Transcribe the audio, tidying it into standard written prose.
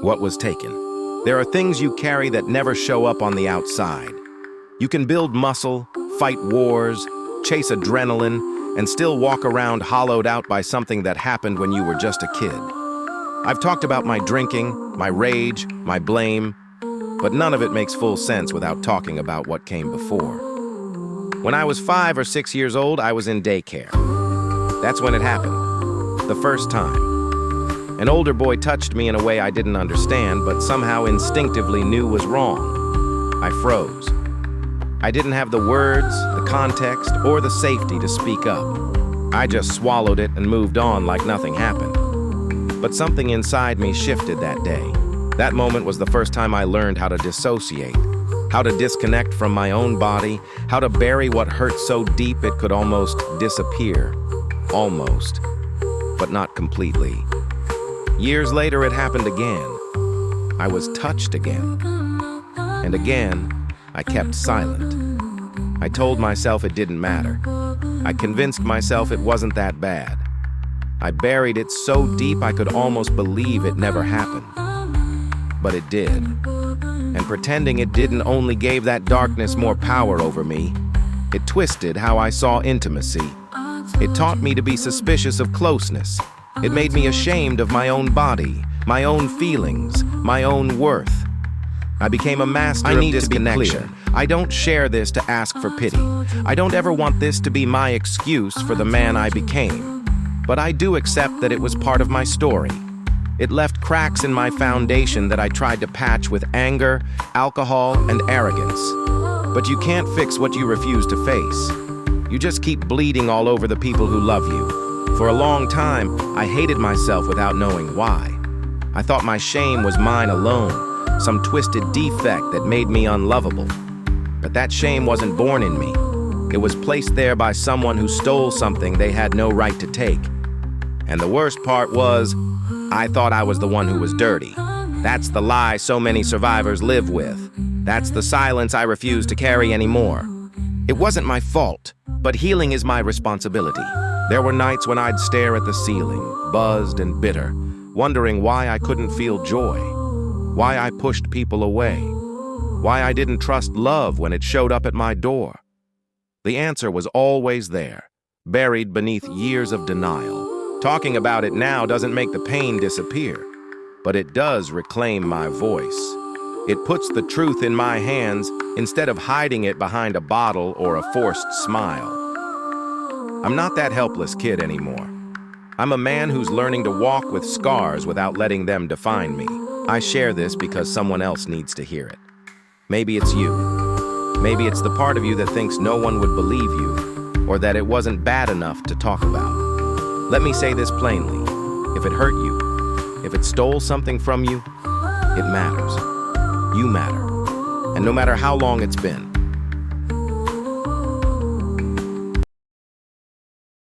What was taken? There are things you carry that never show up on the outside. You can build muscle, fight wars, chase adrenaline, and still walk around hollowed out by something that happened when you were just a kid. I've talked about my drinking, my rage, my blame, but none of it makes full sense without talking about what came before. When I was 5 or 6 years old, I was in daycare. That's when it happened. The first time. An older boy touched me in a way I didn't understand, but somehow instinctively knew was wrong. I froze. I didn't have the words, the context, or the safety to speak up. I just swallowed it and moved on like nothing happened. But something inside me shifted that day. That moment was the first time I learned how to dissociate, how to disconnect from my own body, how to bury what hurt so deep it could almost disappear. Almost, but not completely. Years later, it happened again. I was touched again. And again, I kept silent. I told myself it didn't matter. I convinced myself it wasn't that bad. I buried it so deep I could almost believe it never happened. But it did. And pretending it didn't only gave that darkness more power over me, it twisted how I saw intimacy. It taught me to be suspicious of closeness. It made me ashamed of my own body, my own feelings, my own worth. I became a master of disconnection. I don't share this to ask for pity. I don't ever want this to be my excuse for the man I became. But I do accept that it was part of my story. It left cracks in my foundation that I tried to patch with anger, alcohol, and arrogance. But you can't fix what you refuse to face. You just keep bleeding all over the people who love you. For a long time, I hated myself without knowing why. I thought my shame was mine alone, some twisted defect that made me unlovable. But that shame wasn't born in me. It was placed there by someone who stole something they had no right to take. And the worst part was, I thought I was the one who was dirty. That's the lie so many survivors live with. That's the silence I refuse to carry anymore. It wasn't my fault, but healing is my responsibility. There were nights when I'd stare at the ceiling, buzzed and bitter, wondering why I couldn't feel joy, why I pushed people away, why I didn't trust love when it showed up at my door. The answer was always there, buried beneath years of denial. Talking about it now doesn't make the pain disappear, but it does reclaim my voice. It puts the truth in my hands instead of hiding it behind a bottle or a forced smile. I'm not that helpless kid anymore. I'm a man who's learning to walk with scars without letting them define me. I share this because someone else needs to hear it. Maybe it's you. Maybe it's the part of you that thinks no one would believe you, or that it wasn't bad enough to talk about. Let me say this plainly. If it hurt you, if it stole something from you, it matters. You matter. And no matter how long it's been,